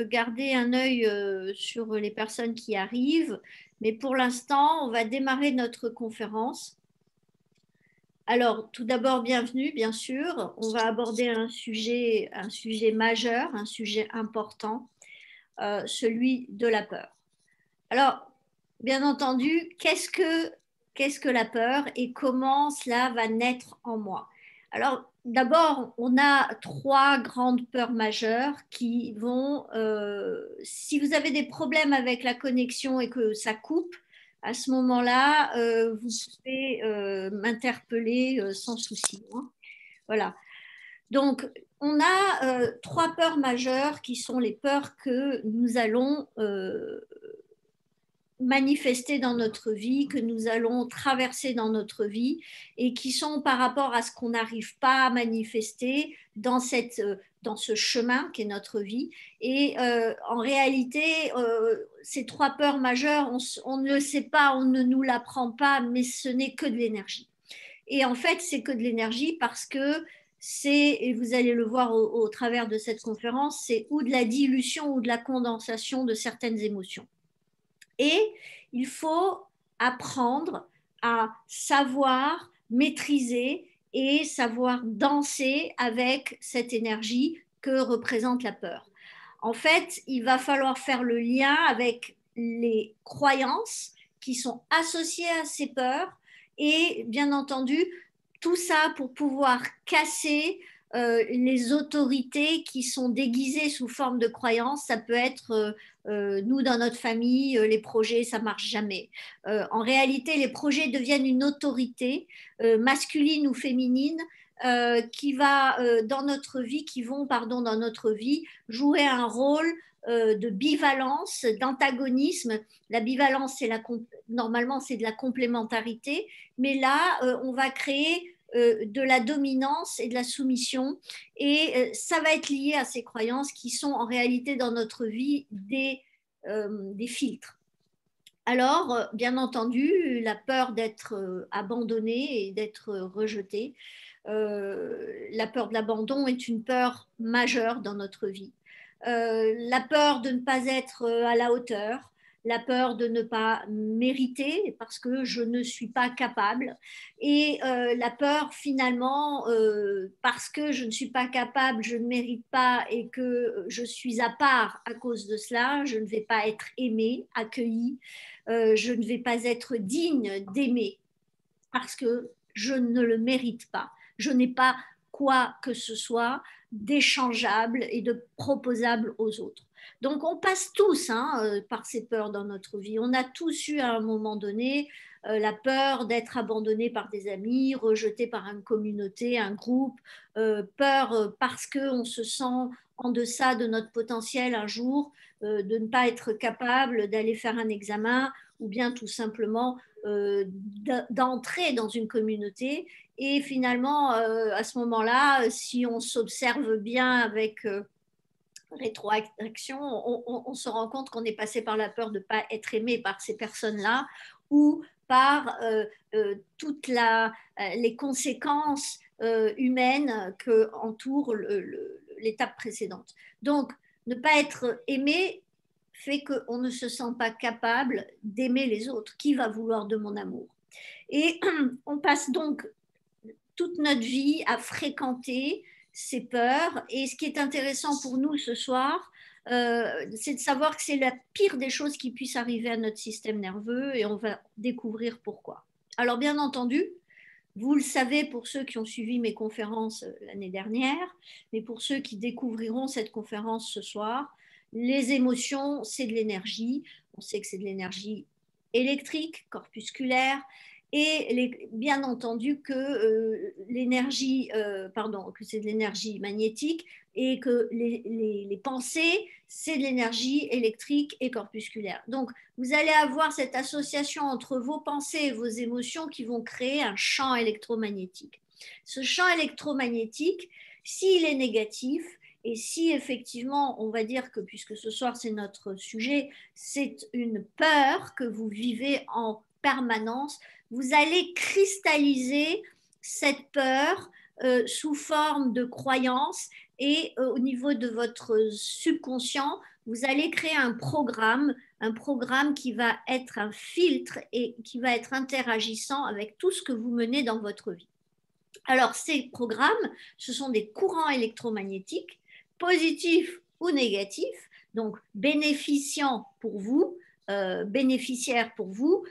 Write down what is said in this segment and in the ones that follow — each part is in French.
garder un œil sur les personnes qui arrivent, mais pour l'instant, on va démarrer notre conférence. Alors, tout d'abord, bienvenue, bien sûr. On va aborder un sujet majeur, un sujet important, celui de la peur. Alors, bien entendu, qu'est-ce que la peur et comment cela va naître en moi? Alors, d'abord, on a trois grandes peurs majeures qui vont, si vous avez des problèmes avec la connexion et que ça coupe, à ce moment-là, vous pouvez m'interpeller sans souci, hein. Voilà. Donc, on a trois peurs majeures qui sont les peurs que nous allons manifester dans notre vie, que nous allons traverser dans notre vie et qui sont par rapport à ce qu'on n'arrive pas à manifester dans ce chemin qui est notre vie. Et en réalité, ces trois peurs majeures, on ne le sait pas, on ne nous l'apprend pas, mais ce n'est que de l'énergie. Et en fait, c'est que de l'énergie parce que et vous allez le voir au travers de cette conférence, c'est ou de la dilution ou de la condensation de certaines émotions. Et il faut apprendre à savoir maîtriser et savoir danser avec cette énergie que représente la peur. En fait, il va falloir faire le lien avec les croyances qui sont associées à ces peurs et bien entendu, tout ça pour pouvoir casser les autorités qui sont déguisées sous forme de croyances. Ça peut être nous, dans notre famille, les projets, ça marche jamais. En réalité, les projets deviennent une autorité masculine ou féminine qui va dans notre vie, qui vont, pardon, dans notre vie, jouer un rôle de bivalence, d'antagonisme. La bivalence, normalement, c'est de la complémentarité, mais là, on va créer de la dominance et de la soumission. Et ça va être lié à ces croyances qui sont en réalité dans notre vie des filtres. Alors, bien entendu, la peur d'être abandonné et d'être rejeté, la peur de l'abandon est une peur majeure dans notre vie. La peur de ne pas être à la hauteur, la peur de ne pas mériter parce que je ne suis pas capable et la peur finalement parce que je ne suis pas capable, je ne mérite pas et que je suis à part à cause de cela, je ne vais pas être aimée, accueillie, je ne vais pas être digne d'aimer parce que je ne le mérite pas. Je n'ai pas quoi que ce soit d'échangeable et de proposable aux autres. Donc on passe tous par ces peurs dans notre vie. On a tous eu à un moment donné la peur d'être abandonné par des amis, rejeté par une communauté, un groupe, peur parce qu'on se sent en deçà de notre potentiel un jour, de ne pas être capable d'aller faire un examen ou bien tout simplement d'entrer dans une communauté. Et finalement, à ce moment-là, si on s'observe bien avec rétroaction, on se rend compte qu'on est passé par la peur de ne pas être aimé par ces personnes-là ou par toutes les conséquences humaines que entourent l'étape précédente. Donc, ne pas être aimé fait qu'on ne se sent pas capable d'aimer les autres. Qui va vouloir de mon amour? Et on passe donc toute notre vie à fréquenter ces peurs. Et ce qui est intéressant pour nous ce soir, c'est de savoir que c'est la pire des choses qui puissent arriver à notre système nerveux et on va découvrir pourquoi. Alors bien entendu, vous le savez pour ceux qui ont suivi mes conférences l'année dernière, mais pour ceux qui découvriront cette conférence ce soir, les émotions, c'est de l'énergie. On sait que c'est de l'énergie électrique, corpusculaire, et bien entendu que que c'est de l'énergie magnétique et que les pensées, c'est de l'énergie électrique et corpusculaire. Donc, vous allez avoir cette association entre vos pensées et vos émotions qui vont créer un champ électromagnétique. Ce champ électromagnétique, s'il est négatif, et si effectivement, on va dire que, puisque ce soir c'est notre sujet, c'est une peur que vous vivez en permanence, vous allez cristalliser cette peur sous forme de croyance et au niveau de votre subconscient, vous allez créer un programme qui va être un filtre et qui va être interagissant avec tout ce que vous menez dans votre vie. Alors, ces programmes, ce sont des courants électromagnétiques, positifs ou négatifs, donc bénéficiants pour vous, bénéficiaires pour vous,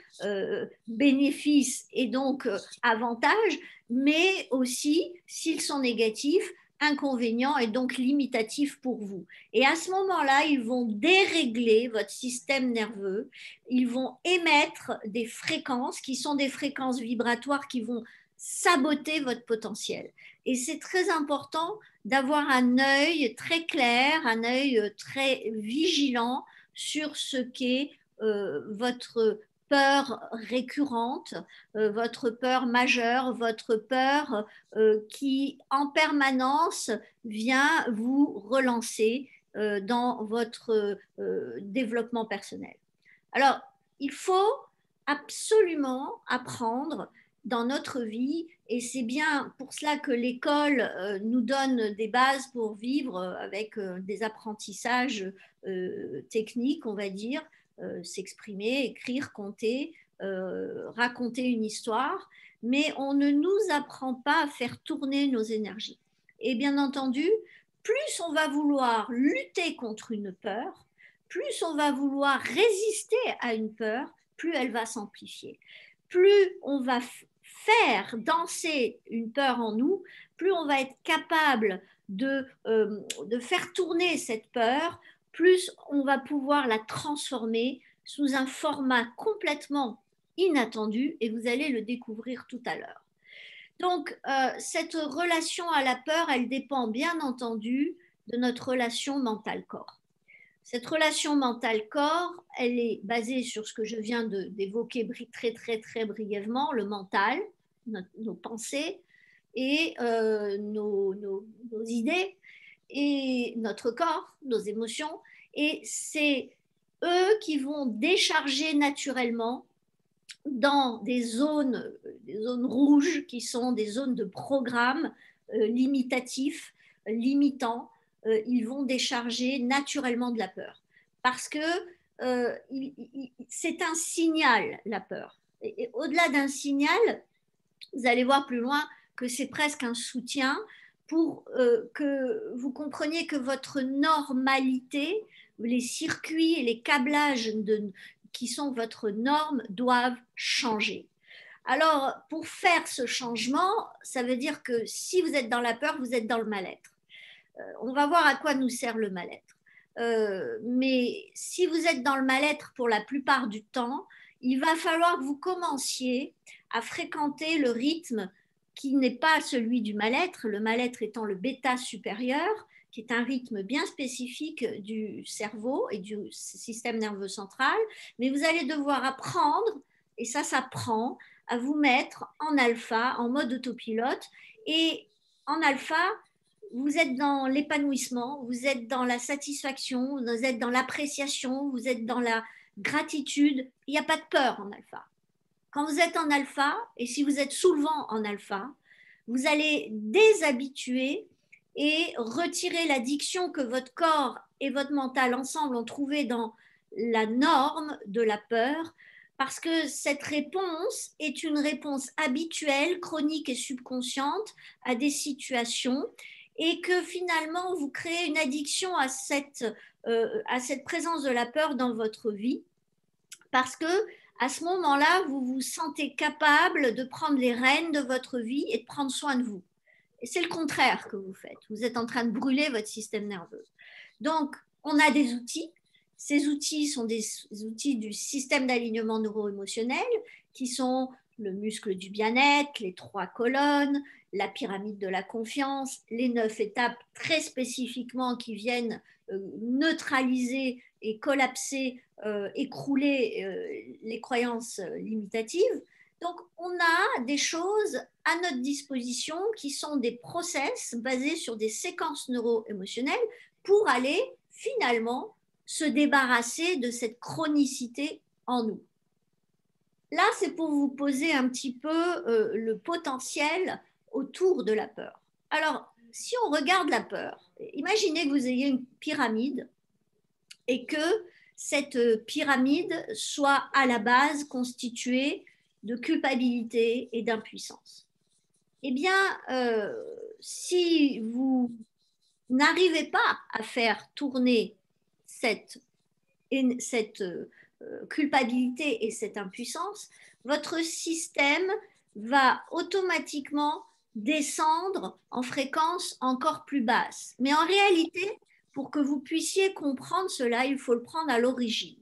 bénéfices et donc avantages, mais aussi, s'ils sont négatifs, inconvénients et donc limitatifs pour vous. Et à ce moment-là, ils vont dérégler votre système nerveux, ils vont émettre des fréquences qui sont des fréquences vibratoires qui vont saboter votre potentiel. Et c'est très important d'avoir un œil très clair, un œil très vigilant sur ce qu'est votre peur récurrente, votre peur majeure, votre peur qui en permanence vient vous relancer dans votre développement personnel. Alors, il faut absolument apprendre dans notre vie, et c'est bien pour cela que l'école nous donne des bases pour vivre avec des apprentissages techniques, on va dire, s'exprimer, écrire, compter, raconter une histoire, mais on ne nous apprend pas à faire tourner nos énergies. Et bien entendu, plus on va vouloir lutter contre une peur, plus on va vouloir résister à une peur, plus elle va s'amplifier. Plus on va faire danser une peur en nous, plus on va être capable de faire tourner cette peur, plus on va pouvoir la transformer sous un format complètement inattendu, et vous allez le découvrir tout à l'heure. Donc, cette relation à la peur, elle dépend bien entendu de notre relation mentale-corps. Cette relation mentale-corps, elle est basée sur ce que je viens d'évoquer très, très, très brièvement, le mental, nos pensées et nos idées, et notre corps, nos émotions. Et c'est eux qui vont décharger naturellement dans des zones rouges qui sont des zones de programme limitatifs, limitants. Ils vont décharger naturellement de la peur. Parce que c'est un signal, la peur. Et au-delà d'un signal, vous allez voir plus loin que c'est presque un soutien pour que vous compreniez que votre normalité, les circuits et les câblages qui sont votre norme doivent changer. Alors, pour faire ce changement, ça veut dire que si vous êtes dans la peur, vous êtes dans le mal-être. On va voir à quoi nous sert le mal-être. Mais si vous êtes dans le mal-être pour la plupart du temps, il va falloir que vous commenciez à fréquenter le rythme qui n'est pas celui du mal-être, le mal-être étant le bêta supérieur, qui est un rythme bien spécifique du cerveau et du système nerveux central, mais vous allez devoir apprendre, et ça s'apprend, à vous mettre en alpha, en mode autopilote, et en alpha, vous êtes dans l'épanouissement, vous êtes dans la satisfaction, vous êtes dans l'appréciation, vous êtes dans la gratitude. Il n'y a pas de peur en alpha. Quand vous êtes en alpha, et si vous êtes sous le vent en alpha, vous allez déshabituer et retirer l'addiction que votre corps et votre mental ensemble ont trouvée dans la norme de la peur, parce que cette réponse est une réponse habituelle, chronique et subconsciente à des situations, et que finalement vous créez une addiction à cette présence de la peur dans votre vie, parce que à ce moment-là, vous vous sentez capable de prendre les rênes de votre vie et de prendre soin de vous. Et c'est le contraire que vous faites. Vous êtes en train de brûler votre système nerveux. Donc, on a des outils. Ces outils sont des outils du système d'alignement neuro-émotionnel qui sont le muscle du bien-être, les 3 colonnes, la pyramide de la confiance, les 9 étapes très spécifiquement qui viennent neutraliser et collapser, écrouler les croyances limitatives. Donc, on a des choses à notre disposition qui sont des process basés sur des séquences neuro-émotionnelles pour aller finalement se débarrasser de cette chronicité en nous. Là, c'est pour vous poser un petit peu le potentiel autour de la peur. Alors, si on regarde la peur, imaginez que vous ayez une pyramide et que cette pyramide soit à la base constituée de culpabilité et d'impuissance. Eh bien, si vous n'arrivez pas à faire tourner cette culpabilité et cette impuissance, votre système va automatiquement descendre en fréquence encore plus basse. Mais en réalité, pour que vous puissiez comprendre cela, il faut le prendre à l'origine.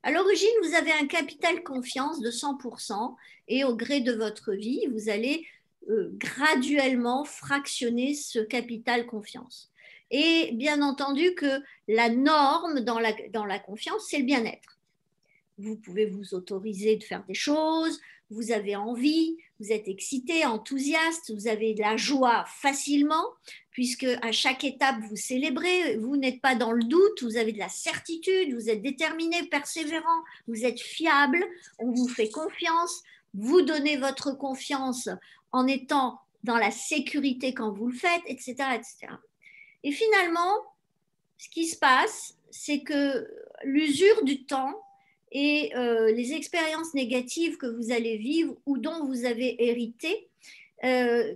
À l'origine, vous avez un capital confiance de 100% et au gré de votre vie, vous allez graduellement fractionner ce capital confiance. Et bien entendu que la norme dans la confiance, c'est le bien-être. Vous pouvez vous autoriser de faire des choses, vous avez envie, vous êtes excité, enthousiaste, vous avez de la joie facilement, puisque à chaque étape, vous célébrez, vous n'êtes pas dans le doute, vous avez de la certitude, vous êtes déterminé, persévérant, vous êtes fiable, on vous fait confiance, vous donnez votre confiance en étant dans la sécurité quand vous le faites, etc., etc. Et finalement, ce qui se passe, c'est que l'usure du temps et les expériences négatives que vous allez vivre ou dont vous avez hérité,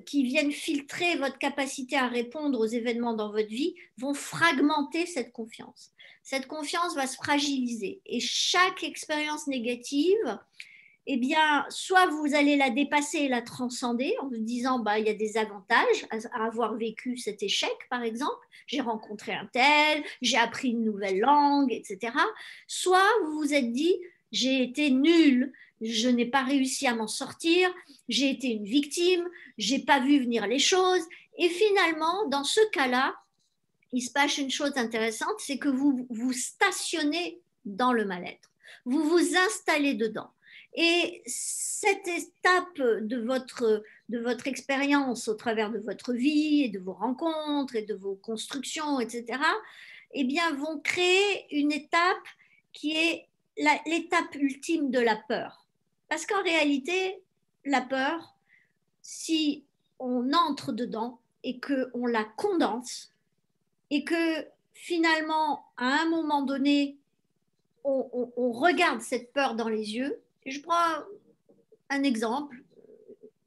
qui viennent filtrer votre capacité à répondre aux événements dans votre vie, vont fragmenter cette confiance. Cette confiance va se fragiliser et chaque expérience négative, eh bien, soit vous allez la dépasser et la transcender en vous disant, bah, il y a des avantages à avoir vécu cet échec, par exemple. J'ai rencontré un tel, j'ai appris une nouvelle langue, etc. Soit vous vous êtes dit, j'ai été nulle, je n'ai pas réussi à m'en sortir, j'ai été une victime, j'ai pas vu venir les choses. Et finalement, dans ce cas-là, il se passe une chose intéressante, c'est que vous vous stationnez dans le mal-être. Vous vous installez dedans. Et cette étape de votre expérience au travers de votre vie et de vos rencontres et de vos constructions, etc., eh bien, vont créer une étape qui est l'étape ultime de la peur. Parce qu'en réalité, la peur, si on entre dedans et qu'on la condense, et que finalement, à un moment donné, on regarde cette peur dans les yeux. Je prends un exemple,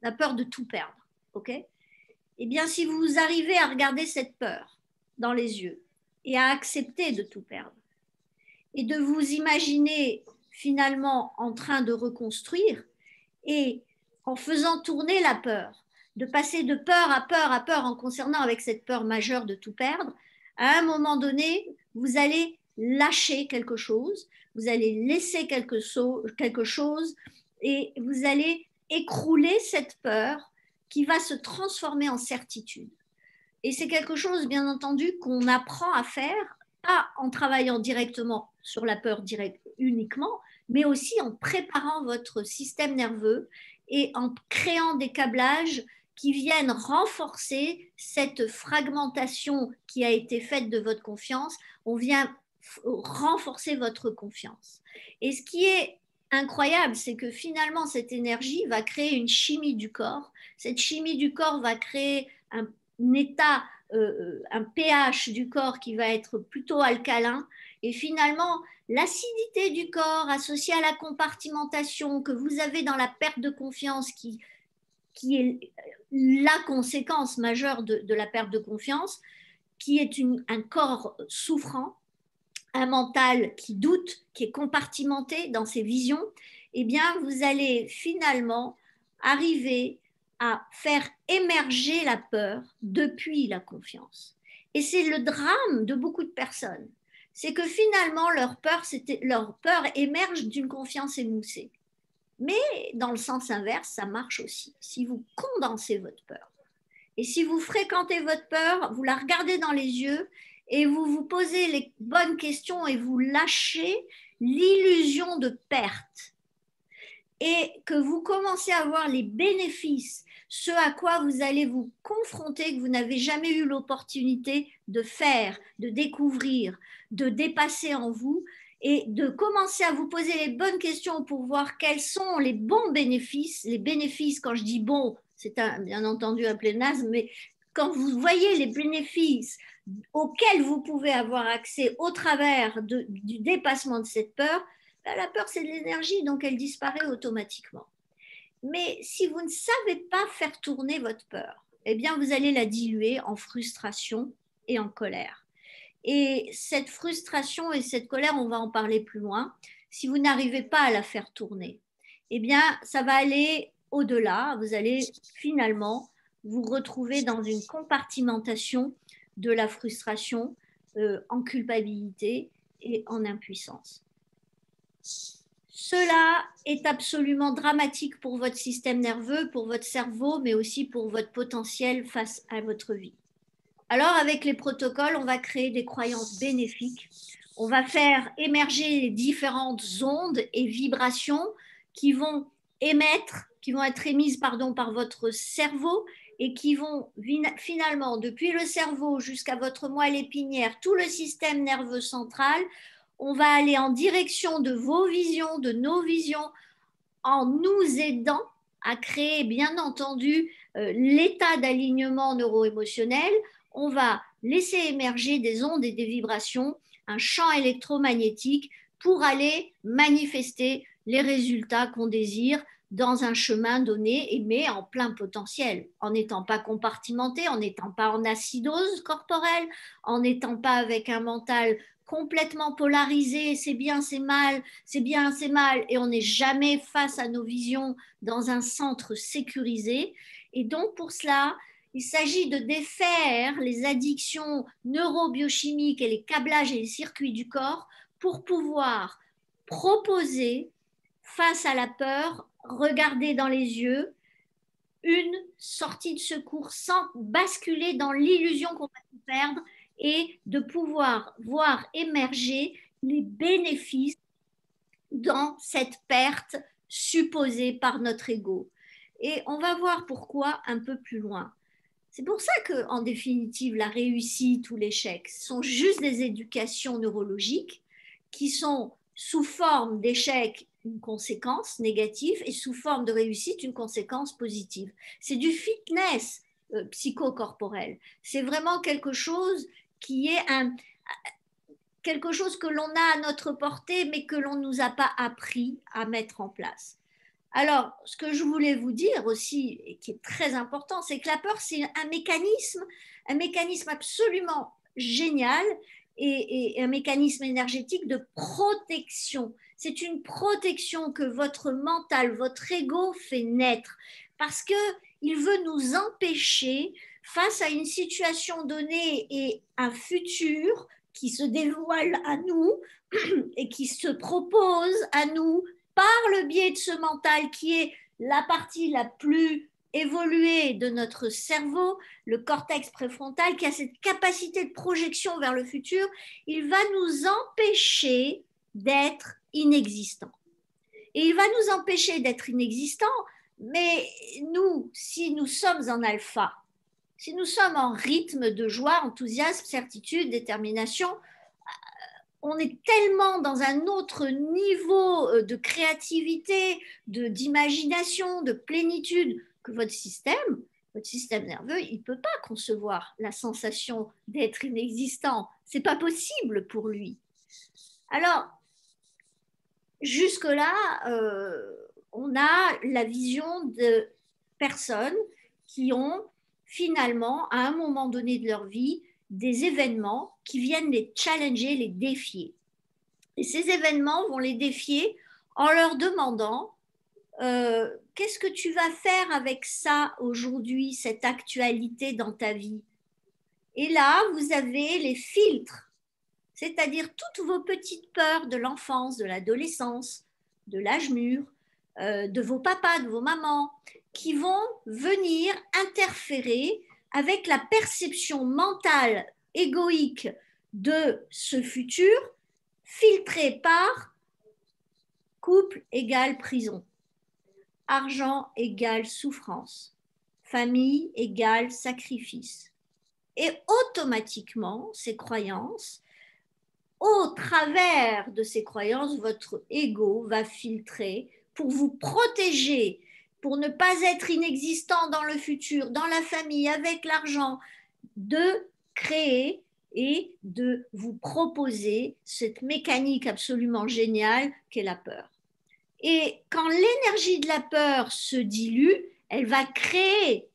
la peur de tout perdre. Ok ? Eh bien, si vous arrivez à regarder cette peur dans les yeux et à accepter de tout perdre, et de vous imaginer finalement en train de reconstruire, et en faisant tourner la peur, de passer de peur à peur à peur en concernant avec cette peur majeure de tout perdre, à un moment donné, vous allez lâcher quelque chose, vous allez laisser quelque chose et vous allez écrouler cette peur qui va se transformer en certitude. Et c'est quelque chose, bien entendu, qu'on apprend à faire, pas en travaillant directement sur la peur uniquement, mais aussi en préparant votre système nerveux et en créant des câblages qui viennent renforcer cette fragmentation qui a été faite de votre confiance. On vient renforcer votre confiance. Et ce qui est incroyable, c'est que finalement, cette énergie va créer une chimie du corps. Cette chimie du corps va créer un état, un pH du corps qui va être plutôt alcalin. Et finalement, l'acidité du corps associée à la compartimentation que vous avez dans la perte de confiance qui est la conséquence majeure de la perte de confiance, qui est un corps souffrant, un mental qui doute, qui est compartimenté dans ses visions, eh bien, vous allez finalement arriver à faire émerger la peur depuis la confiance. Et c'est le drame de beaucoup de personnes. C'est que finalement, leur peur émerge d'une confiance émoussée. Mais dans le sens inverse, ça marche aussi. Si vous condensez votre peur, et si vous fréquentez votre peur, vous la regardez dans les yeux et vous vous posez les bonnes questions et vous lâchez l'illusion de perte. Et que vous commencez à voir les bénéfices, ce à quoi vous allez vous confronter, que vous n'avez jamais eu l'opportunité de faire, de découvrir, de dépasser en vous, et de commencer à vous poser les bonnes questions pour voir quels sont les bons bénéfices. Les bénéfices, quand je dis bon, c'est bien entendu un pléonasme, mais quand vous voyez les bénéfices auquel vous pouvez avoir accès au travers du dépassement de cette peur, ben, la peur, c'est de l'énergie, donc elle disparaît automatiquement. Mais si vous ne savez pas faire tourner votre peur, eh bien, vous allez la diluer en frustration et en colère. Et cette frustration et cette colère, on va en parler plus loin, si vous n'arrivez pas à la faire tourner, eh bien, ça va aller au-delà. Vous allez finalement vous retrouver dans une compartimentation de la frustration en culpabilité et en impuissance. Cela est absolument dramatique pour votre système nerveux, pour votre cerveau, mais aussi pour votre potentiel face à votre vie. Alors, avec les protocoles, on va créer des croyances bénéfiques. On va faire émerger les différentes ondes et vibrations qui vont être émises par votre cerveau et qui vont finalement, depuis le cerveau jusqu'à votre moelle épinière, tout le système nerveux central, on va aller en direction de vos visions, de nos visions, en nous aidant à créer, bien entendu, l'état d'alignement neuro-émotionnel. On va laisser émerger des ondes et des vibrations, un champ électromagnétique pour aller manifester les résultats qu'on désire dans un chemin donné, mais en plein potentiel, en n'étant pas compartimenté, en n'étant pas en acidose corporelle, en n'étant pas avec un mental complètement polarisé, c'est bien, c'est mal, c'est bien, c'est mal, et on n'est jamais face à nos visions dans un centre sécurisé. Et donc pour cela, il s'agit de défaire les addictions neurobiochimiques et les câblages et les circuits du corps pour pouvoir proposer face à la peur, regarder dans les yeux une sortie de secours sans basculer dans l'illusion qu'on va tout perdre et de pouvoir voir émerger les bénéfices dans cette perte supposée par notre ego. Et on va voir pourquoi un peu plus loin. C'est pour ça que, en définitive, la réussite ou l'échec sont juste des éducations neurologiques qui sont sous forme d'échec une conséquence négative et sous forme de réussite une conséquence positive. C'est du fitness psychocorporel. C'est vraiment quelque chose qui est quelque chose que l'on a à notre portée, mais que l'on ne nous a pas appris à mettre en place. Alors, ce que je voulais vous dire aussi, et qui est très important, c'est que la peur, c'est un mécanisme absolument génial et un mécanisme énergétique de protection. C'est une protection que votre mental, votre ego fait naître parce qu'il veut nous empêcher face à une situation donnée et un futur qui se dévoile à nous et qui se propose à nous par le biais de ce mental qui est la partie la plus évoluée de notre cerveau, le cortex préfrontal, qui a cette capacité de projection vers le futur, il va nous empêcher d'être inexistants. Et il va nous empêcher d'être inexistants, mais nous, si nous sommes en alpha, si nous sommes en rythme de joie, enthousiasme, certitude, détermination, on est tellement dans un autre niveau de créativité, d'imagination, de plénitude que votre système nerveux, il ne peut pas concevoir la sensation d'être inexistant. Ce n'est pas possible pour lui. Alors, jusque-là, on a la vision de personnes qui ont finalement, à un moment donné de leur vie, des événements qui viennent les challenger, les défier. Et ces événements vont les défier en leur demandant qu'est-ce que tu vas faire avec ça aujourd'hui, cette actualité dans ta vie? Et là, vous avez les filtres, c'est-à-dire toutes vos petites peurs de l'enfance, de l'adolescence, de l'âge mûr, de vos papas, de vos mamans, qui vont venir interférer avec la perception mentale égoïque de ce futur, filtré par couple égale prison, argent égale souffrance, famille égale sacrifice. Et automatiquement, ces croyances, au travers de ces croyances, votre ego va filtrer pour vous protéger, pour ne pas être inexistant dans le futur, dans la famille, avec l'argent, de créer et de vous proposer cette mécanique absolument géniale qu'est la peur. Et quand l'énergie de la peur se dilue, elle va créer,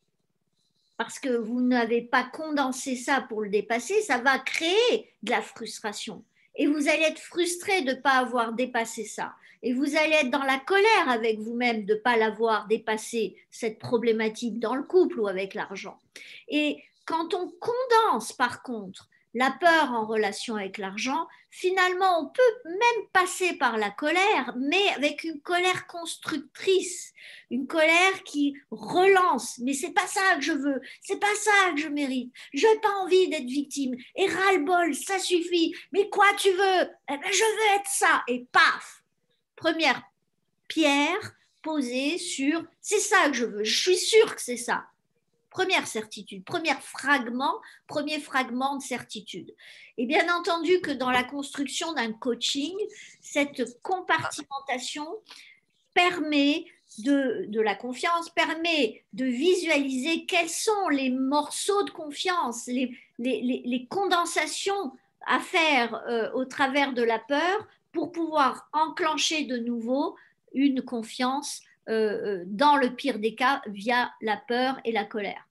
parce que vous n'avez pas condensé ça pour le dépasser, ça va créer de la frustration. Et vous allez être frustré de ne pas avoir dépassé ça. Et vous allez être dans la colère avec vous-même de ne pas l'avoir dépassé, cette problématique dans le couple ou avec l'argent. Et quand on condense, par contre, la peur en relation avec l'argent, finalement, on peut même passer par la colère, mais avec une colère constructrice, une colère qui relance. Mais c'est pas ça que je veux, c'est pas ça que je mérite. Je n'ai pas envie d'être victime. Et ras-le-bol, ça suffit. Mais quoi tu veux? Eh ben, je veux être ça. Et paf, première pierre posée sur c'est ça que je veux. Je suis sûre que c'est ça. Première certitude, premier fragment de certitude. Et bien entendu que dans la construction d'un coaching, cette compartimentation permet de la confiance, permet de visualiser quels sont les morceaux de confiance, les condensations à faire au travers de la peur pour pouvoir enclencher de nouveau une confiance dans le pire des cas via la peur et la colère.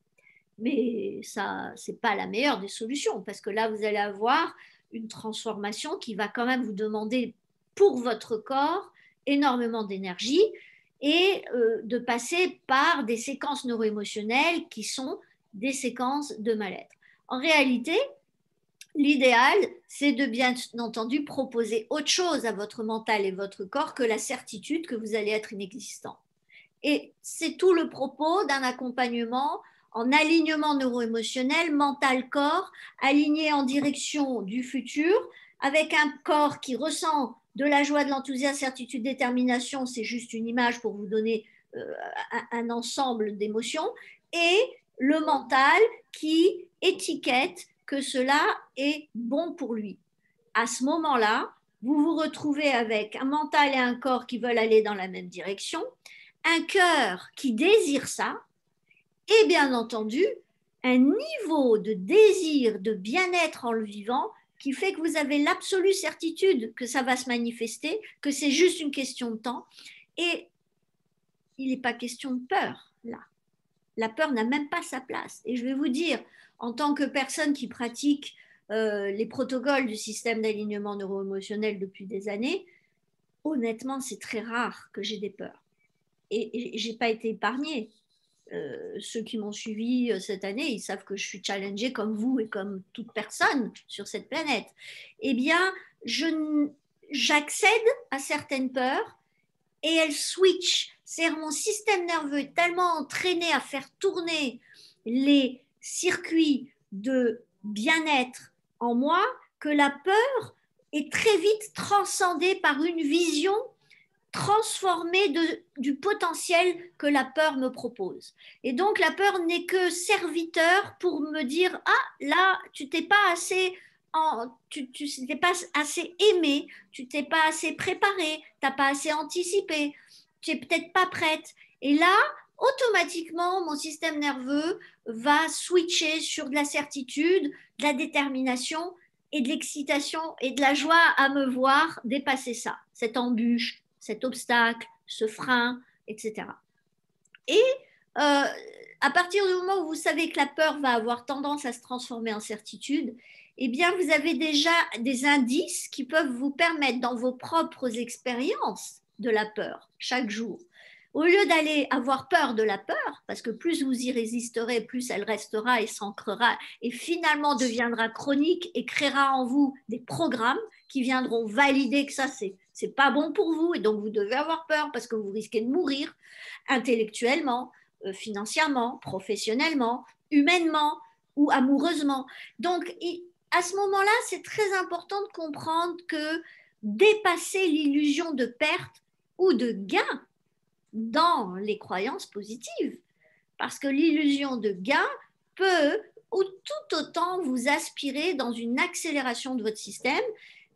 Mais ça, c'est pas la meilleure des solutions parce que là, vous allez avoir une transformation qui va quand même vous demander pour votre corps énormément d'énergie et de passer par des séquences neuroémotionnelles qui sont des séquences de mal-être. En réalité, l'idéal, c'est de bien entendu proposer autre chose à votre mental et votre corps que la certitude que vous allez être inexistant. Et c'est tout le propos d'un accompagnement en alignement neuroémotionnel, mental-corps, aligné en direction du futur, avec un corps qui ressent de la joie, de l'enthousiasme, certitude, détermination, c'est juste une image pour vous donner un ensemble d'émotions, et le mental qui étiquette que cela est bon pour lui. À ce moment-là, vous vous retrouvez avec un mental et un corps qui veulent aller dans la même direction, un cœur qui désire ça, et bien entendu, un niveau de désir, de bien-être en le vivant qui fait que vous avez l'absolue certitude que ça va se manifester, que c'est juste une question de temps. Et il n'est pas question de peur, là. La peur n'a même pas sa place. Et je vais vous dire, en tant que personne qui pratique les protocoles du système d'alignement neuro-émotionnel depuis des années, honnêtement, c'est très rare que j'ai des peurs. Et je n'ai pas été épargnée. Ceux qui m'ont suivi cette année, ils savent que je suis challengée comme vous et comme toute personne sur cette planète. Eh bien, j'accède à certaines peurs et elles switchent. C'est-à-dire mon système nerveux est tellement entraîné à faire tourner les circuits de bien-être en moi que la peur est très vite transcendée par une vision transformée du potentiel que la peur me propose. Et donc la peur n'est que serviteur pour me dire ah là tu t'es pas assez tu t'es pas assez aimé, tu t'es pas assez préparé, t'as pas assez anticipé, tu es peut-être pas prête. Et là automatiquement mon système nerveux va switcher sur de la certitude, de la détermination et de l'excitation et de la joie à me voir dépasser ça, cette embûche, cet obstacle, ce frein, etc. Et à partir du moment où vous savez que la peur va avoir tendance à se transformer en certitude, eh bien, vous avez déjà des indices qui peuvent vous permettre, dans vos propres expériences de la peur, chaque jour, au lieu d'aller avoir peur de la peur, parce que plus vous y résisterez, plus elle restera et s'ancrera et finalement deviendra chronique et créera en vous des programmes qui viendront valider que ça, c'est pas bon pour vous et donc vous devez avoir peur parce que vous risquez de mourir intellectuellement, financièrement, professionnellement, humainement ou amoureusement. Donc, à ce moment-là, c'est très important de comprendre que dépasser l'illusion de perte ou de gain dans les croyances positives, parce que l'illusion de gain peut ou tout autant vous aspirer dans une accélération de votre système,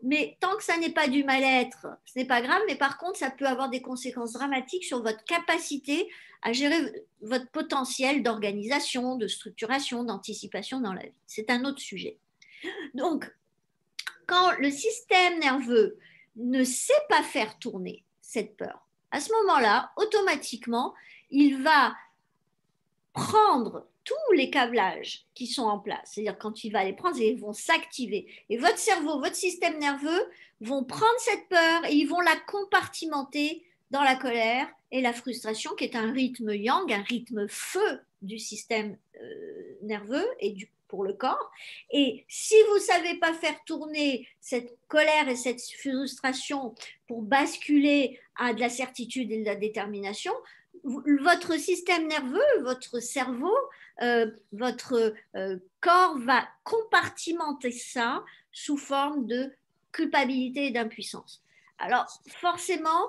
mais tant que ça n'est pas du mal-être, ce n'est pas grave, mais par contre, ça peut avoir des conséquences dramatiques sur votre capacité à gérer votre potentiel d'organisation, de structuration, d'anticipation dans la vie. C'est un autre sujet. Donc, quand le système nerveux ne sait pas faire tourner cette peur, à ce moment-là, automatiquement, il va prendre tous les câblages qui sont en place. C'est-à-dire quand il va les prendre, ils vont s'activer. Et votre cerveau, votre système nerveux vont prendre cette peur et ils vont la compartimenter dans la colère et la frustration, qui est un rythme yang, un rythme feu du système nerveux et pour le corps. Et si vous ne savez pas faire tourner cette colère et cette frustration pour basculer à de la certitude et de la détermination, votre système nerveux, votre cerveau, votre corps va compartimenter ça sous forme de culpabilité et d'impuissance. Alors, forcément,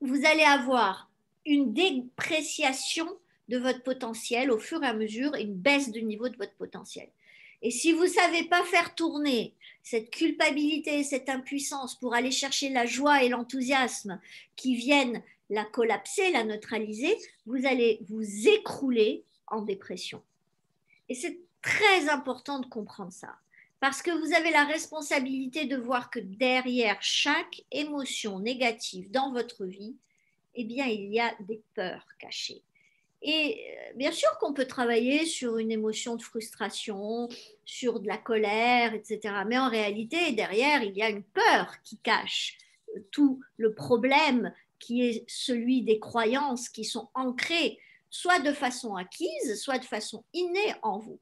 vous allez avoir une dépréciation de votre potentiel au fur et à mesure, une baisse du niveau de votre potentiel. Et si vous ne savez pas faire tourner cette culpabilité, cette impuissance pour aller chercher la joie et l'enthousiasme qui viennent la collapser, la neutraliser, vous allez vous écrouler en dépression. Et c'est très important de comprendre ça, parce que vous avez la responsabilité de voir que derrière chaque émotion négative dans votre vie, eh bien, il y a des peurs cachées. Et bien sûr qu'on peut travailler sur une émotion de frustration, sur de la colère, etc. Mais en réalité, derrière, il y a une peur qui cache tout le problème qui est celui des croyances qui sont ancrées, soit de façon acquise, soit de façon innée en vous.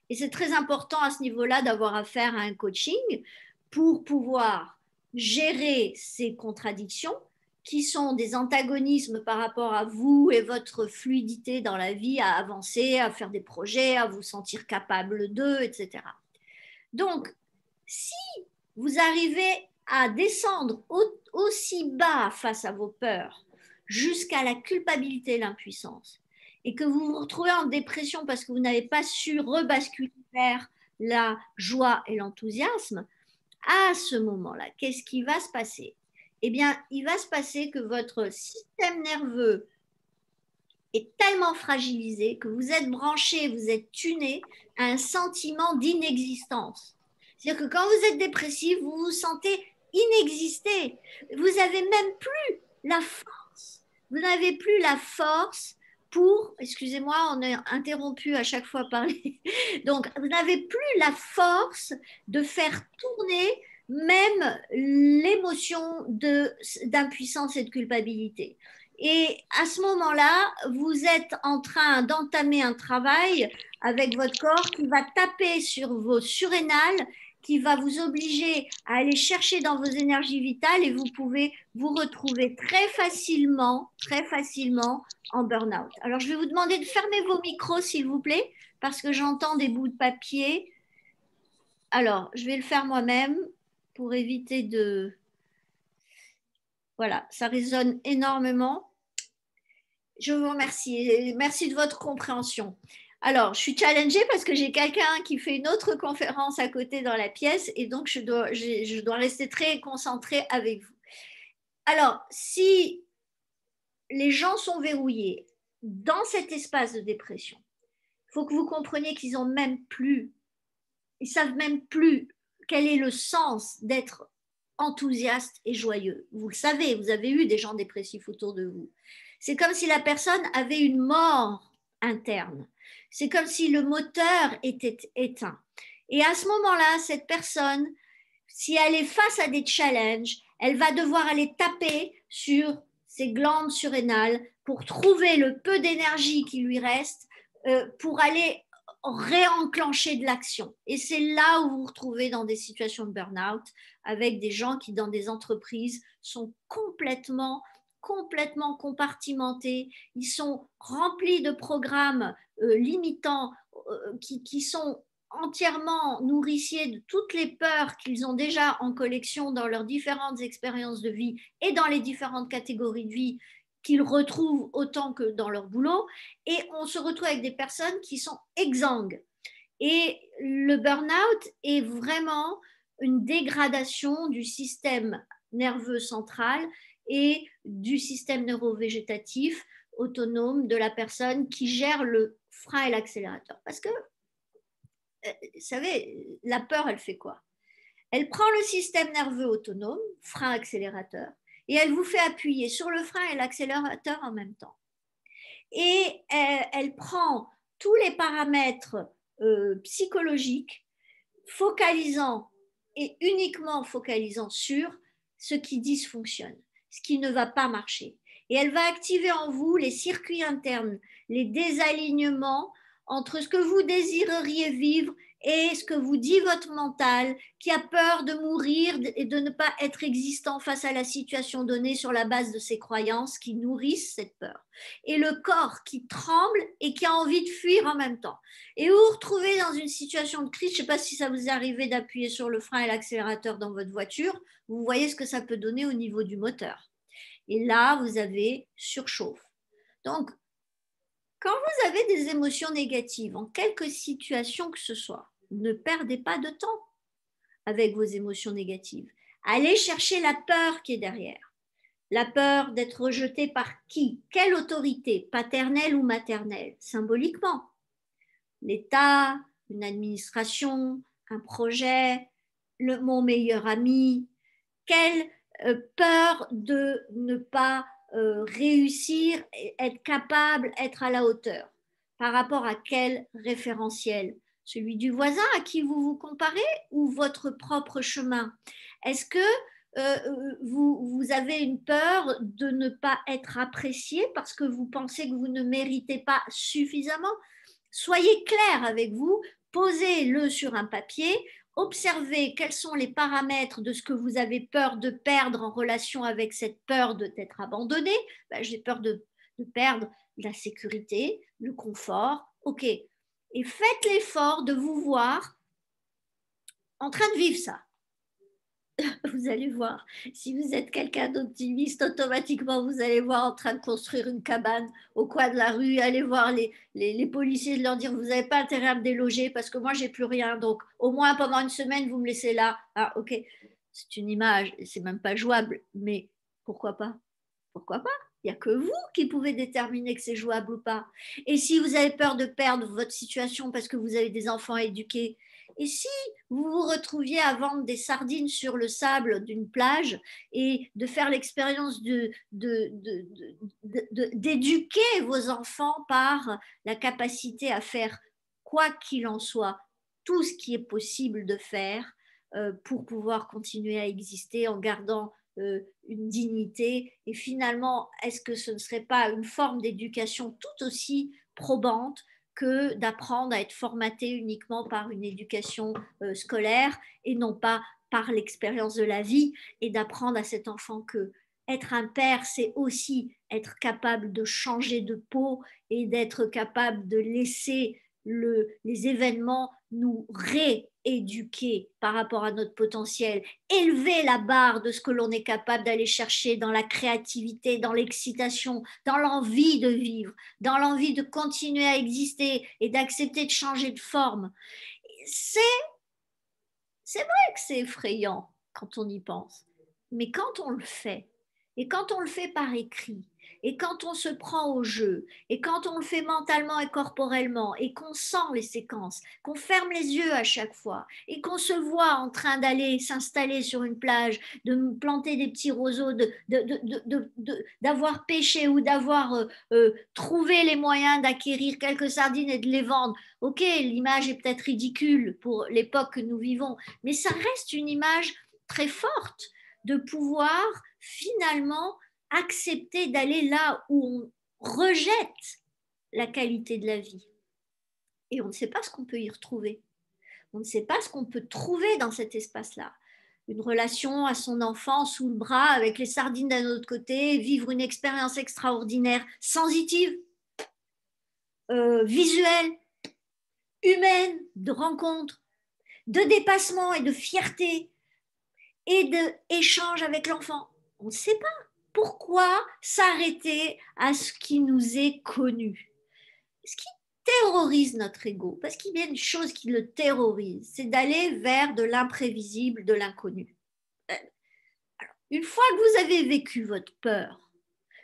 Et c'est très important à ce niveau-là d'avoir affaire à un coaching pour pouvoir gérer ces contradictions qui sont des antagonismes par rapport à vous et votre fluidité dans la vie, à avancer, à faire des projets, à vous sentir capable d'eux, etc. Donc, si vous arrivez à descendre aussi bas face à vos peurs, jusqu'à la culpabilité et l'impuissance, et que vous vous retrouvez en dépression parce que vous n'avez pas su rebasculer vers la joie et l'enthousiasme, à ce moment-là, qu'est-ce qui va se passer? Eh bien, il va se passer que votre système nerveux est tellement fragilisé que vous êtes branché, vous êtes tuné à un sentiment d'inexistence. C'est-à-dire que quand vous êtes dépressif, vous vous sentez inexister. Vous n'avez même plus la force. Vous n'avez plus la force pour, excusez-moi, on est interrompu à chaque fois par les... Donc, vous n'avez plus la force de faire tourner même l'émotion d'impuissance et de culpabilité. Et à ce moment-là, vous êtes en train d'entamer un travail avec votre corps qui va taper sur vos surrénales, qui va vous obliger à aller chercher dans vos énergies vitales et vous pouvez vous retrouver très facilement en burn-out. Alors, je vais vous demander de fermer vos micros, s'il vous plaît, parce que j'entends des bouts de papier. Alors, je vais le faire moi-même pour éviter de... Voilà, ça résonne énormément. Je vous remercie. Merci de votre compréhension. Alors, je suis challengée parce que j'ai quelqu'un qui fait une autre conférence à côté dans la pièce et donc je dois rester très concentrée avec vous. Alors, si les gens sont verrouillés dans cet espace de dépression, il faut que vous compreniez qu'ils ont même plus, ils savent même plus quel est le sens d'être enthousiaste et joyeux. Vous le savez, vous avez eu des gens dépressifs autour de vous. C'est comme si la personne avait une mort interne. C'est comme si le moteur était éteint. Et à ce moment-là, cette personne, si elle est face à des challenges, elle va devoir aller taper sur ses glandes surrénales pour trouver le peu d'énergie qui lui reste pour aller réenclencher de l'action. Et c'est là où vous vous retrouvez dans des situations de burn-out avec des gens qui, dans des entreprises, sont complètement compartimentés, ils sont remplis de programmes limitants qui sont entièrement nourriciers de toutes les peurs qu'ils ont déjà en collection dans leurs différentes expériences de vie et dans les différentes catégories de vie qu'ils retrouvent autant que dans leur boulot, et on se retrouve avec des personnes qui sont exsangues. Et le burn-out est vraiment une dégradation du système nerveux central et du système neurovégétatif autonome de la personne qui gère le frein et l'accélérateur. Parce que vous savez, la peur, elle fait quoi? Elle prend le système nerveux autonome, frein-accélérateur, et elle vous fait appuyer sur le frein et l'accélérateur en même temps. Et elle prend tous les paramètres psychologiques, focalisant et uniquement focalisant sur ce qui dysfonctionne, ce qui ne va pas marcher. Et elle va activer en vous les circuits internes, les désalignements entre ce que vous désireriez vivre et ce que vous dit votre mental, qui a peur de mourir et de ne pas être existant face à la situation donnée sur la base de ses croyances qui nourrissent cette peur. Et le corps qui tremble et qui a envie de fuir en même temps. Et vous vous retrouvez dans une situation de crise, je ne sais pas si ça vous est arrivé d'appuyer sur le frein et l'accélérateur dans votre voiture, vous voyez ce que ça peut donner au niveau du moteur. Et là, vous avez surchauffe. Donc, quand vous avez des émotions négatives, en quelque situation que ce soit, ne perdez pas de temps avec vos émotions négatives. Allez chercher la peur qui est derrière. La peur d'être rejeté par qui? Quelle autorité? Paternelle ou maternelle? Symboliquement. L'État, une administration, un projet, mon meilleur ami. Quelle peur de ne pas réussir, être capable, être à la hauteur. Par rapport à quel référentiel? Celui du voisin à qui vous vous comparez ou votre propre chemin? Est-ce que vous avez une peur de ne pas être apprécié parce que vous pensez que vous ne méritez pas suffisamment? Soyez clair avec vous, posez-le sur un papier, observez quels sont les paramètres de ce que vous avez peur de perdre en relation avec cette peur d'être abandonné. Ben, j'ai peur de perdre la sécurité, le confort. OK. Et faites l'effort de vous voir en train de vivre ça. Vous allez voir, si vous êtes quelqu'un d'optimiste, automatiquement, vous allez voir en train de construire une cabane au coin de la rue, allez voir les policiers, de leur dire, vous n'avez pas intérêt à me déloger parce que moi, j'ai plus rien. Donc, au moins, pendant une semaine, vous me laissez là. Ah, OK, c'est une image, c'est même pas jouable, mais pourquoi pas? Pourquoi pas? Il n'y a que vous qui pouvez déterminer que c'est jouable ou pas. Et si vous avez peur de perdre votre situation parce que vous avez des enfants à éduquer, et si vous vous retrouviez à vendre des sardines sur le sable d'une plage et de faire l'expérience d'éduquer vos enfants par la capacité à faire, quoi qu'il en soit, tout ce qui est possible de faire pour pouvoir continuer à exister en gardant une dignité. Et finalement, est-ce que ce ne serait pas une forme d'éducation tout aussi probante que d'apprendre à être formaté uniquement par une éducation scolaire et non pas par l'expérience de la vie, et d'apprendre à cet enfant que être un père, c'est aussi être capable de changer de peau et d'être capable de laisser les événements nous rééduquer par rapport à notre potentiel, élever la barre de ce que l'on est capable d'aller chercher dans la créativité, dans l'excitation, dans l'envie de vivre, dans l'envie de continuer à exister et d'accepter de changer de forme. C'est vrai que c'est effrayant quand on y pense, mais quand on le fait, et quand on le fait par écrit, et quand on se prend au jeu, et quand on le fait mentalement et corporellement, et qu'on sent les séquences, qu'on ferme les yeux à chaque fois, et qu'on se voit en train d'aller s'installer sur une plage, de planter des petits roseaux, d'avoir pêché ou d'avoir trouvé les moyens d'acquérir quelques sardines et de les vendre. Ok, l'image est peut-être ridicule pour l'époque que nous vivons, mais ça reste une image très forte de pouvoir finalement accepter d'aller là où on rejette la qualité de la vie. Et on ne sait pas ce qu'on peut y retrouver. On ne sait pas ce qu'on peut trouver dans cet espace-là. Une relation à son enfant sous le bras avec les sardines d'un autre côté, vivre une expérience extraordinaire, sensitive, visuelle, humaine, de rencontre, de dépassement et de fierté et d'échange avec l'enfant. On ne sait pas. Pourquoi s'arrêter à ce qui nous est connu? Ce qui terrorise notre ego, parce qu'il y a une chose qui le terrorise, c'est d'aller vers de l'imprévisible, de l'inconnu. Alors, une fois que vous avez vécu votre peur,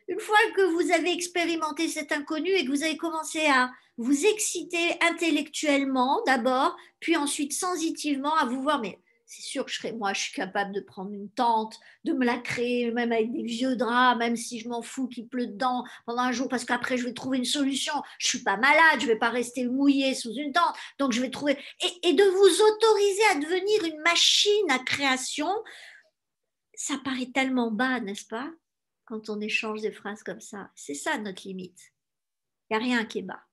Une fois que vous avez expérimenté cet inconnu et que vous avez commencé à vous exciter intellectuellement d'abord, puis ensuite sensitivement à vous voir, mais c'est sûr que moi, je suis capable de prendre une tente, de me la créer, même avec des vieux draps, même si je m'en fous qu'il pleut dedans pendant un jour, parce qu'après, je vais trouver une solution. Je ne suis pas malade, je ne vais pas rester mouillée sous une tente, donc je vais trouver... Et de vous autoriser à devenir une machine à création, ça paraît tellement bas, n'est-ce pas? Quand on échange des phrases comme ça. C'est ça notre limite. Il n'y a rien qui est bas.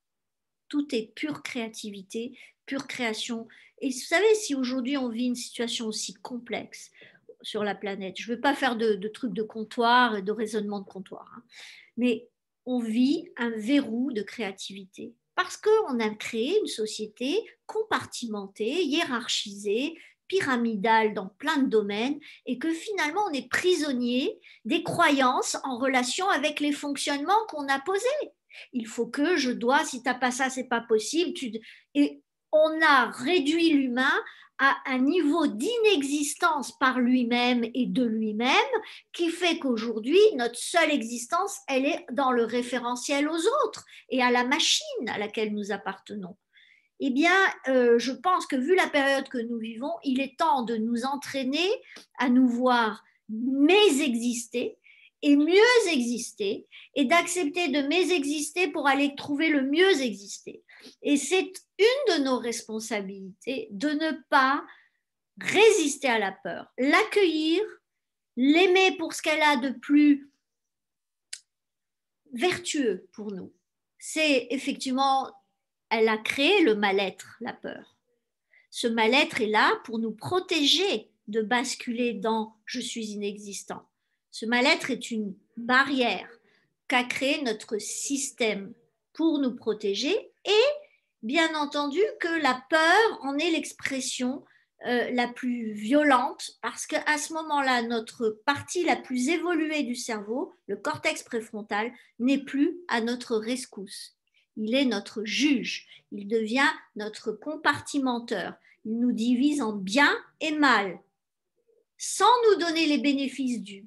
Tout est pure créativité, pure création. Et vous savez, si aujourd'hui on vit une situation aussi complexe sur la planète, je ne veux pas faire de trucs de comptoir, de raisonnement de comptoir, hein, mais on vit un verrou de créativité parce qu'on a créé une société compartimentée, hiérarchisée, pyramidale dans plein de domaines et que finalement on est prisonnier des croyances en relation avec les fonctionnements qu'on a posés. Il faut que je dois, si tu n'as pas ça, c'est pas possible. Et on a réduit l'humain à un niveau d'inexistence par lui-même et de lui-même qui fait qu'aujourd'hui, notre seule existence, elle est dans le référentiel aux autres et à la machine à laquelle nous appartenons. Eh bien, je pense que vu la période que nous vivons, il est temps de nous entraîner à nous voir mésexister et mieux exister et d'accepter de mésexister pour aller trouver le mieux exister. Et c'est une de nos responsabilités de ne pas résister à la peur, l'accueillir, l'aimer pour ce qu'elle a de plus vertueux pour nous. C'est effectivement, elle a créé le mal-être, la peur. Ce mal-être est là pour nous protéger de basculer dans je suis inexistant. Ce mal-être est une barrière qu'a créé notre système pour nous protéger et bien entendu que la peur en est l'expression la plus violente parce qu'à ce moment-là, notre partie la plus évoluée du cerveau, le cortex préfrontal, n'est plus à notre rescousse. Il est notre juge, il devient notre compartimenteur. Il nous divise en bien et mal, sans nous donner les bénéfices du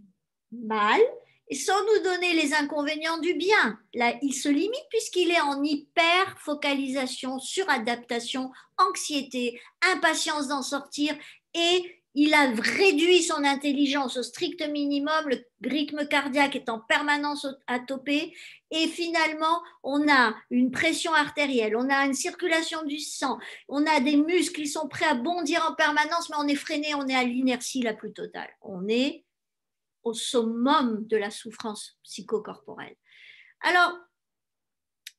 mal et sans nous donner les inconvénients du bien. Là, il se limite puisqu'il est en hyper-focalisation, suradaptation, anxiété, impatience d'en sortir et il a réduit son intelligence au strict minimum, le rythme cardiaque est en permanence à toper et finalement on a une pression artérielle, on a une circulation du sang, on a des muscles qui sont prêts à bondir en permanence mais on est freiné, on est à l'inertie la plus totale. On est au summum de la souffrance psychocorporelle. Alors,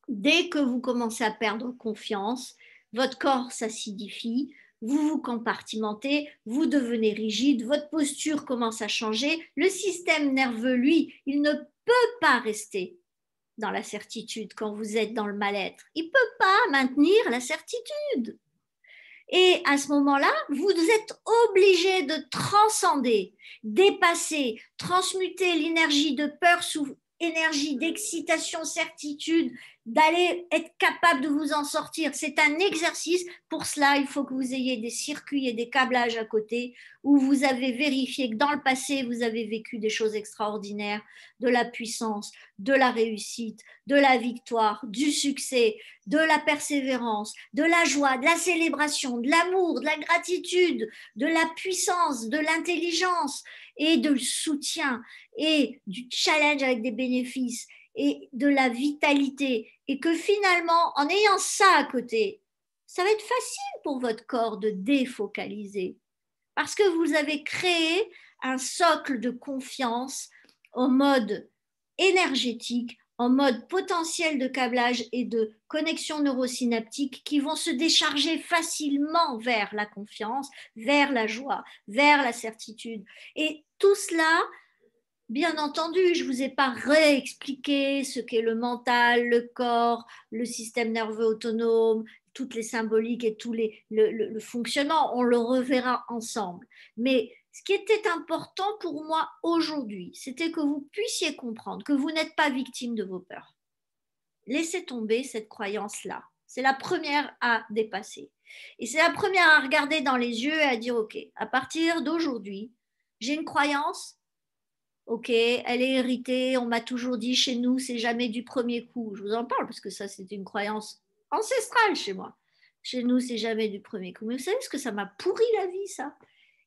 dès que vous commencez à perdre confiance, votre corps s'acidifie, vous vous compartimentez, vous devenez rigide, votre posture commence à changer, le système nerveux, lui, il ne peut pas rester dans la certitude quand vous êtes dans le mal-être. Il ne peut pas maintenir la certitude. Et à ce moment-là, vous êtes obligé de transcender, dépasser, transmuter l'énergie de peur sous énergie d'excitation, certitude, d'aller être capable de vous en sortir. C'est un exercice. Pour cela, il faut que vous ayez des circuits et des câblages à côté où vous avez vérifié que dans le passé, vous avez vécu des choses extraordinaires, de la puissance, de la réussite, de la victoire, du succès, de la persévérance, de la joie, de la célébration, de l'amour, de la gratitude, de la puissance, de l'intelligence et du soutien et du challenge avec des bénéfices et de la vitalité et que finalement, en ayant ça à côté, ça va être facile pour votre corps de défocaliser parce que vous avez créé un socle de confiance en mode énergétique, en mode potentiel de câblage et de connexion neurosynaptique qui vont se décharger facilement vers la confiance, vers la joie, vers la certitude. Et tout cela, bien entendu, je ne vous ai pas réexpliqué ce qu'est le mental, le corps, le système nerveux autonome, toutes les symboliques et tout le fonctionnement. On le reverra ensemble. Mais ce qui était important pour moi aujourd'hui, c'était que vous puissiez comprendre que vous n'êtes pas victime de vos peurs. Laissez tomber cette croyance-là. C'est la première à dépasser. Et c'est la première à regarder dans les yeux et à dire, OK, à partir d'aujourd'hui, j'ai une croyance. Ok, elle est héritée, on m'a toujours dit chez nous, c'est jamais du premier coup. Je vous en parle parce que ça, c'est une croyance ancestrale chez moi. Chez nous, c'est jamais du premier coup. Mais vous savez ce que ça m'a pourri la vie, ça?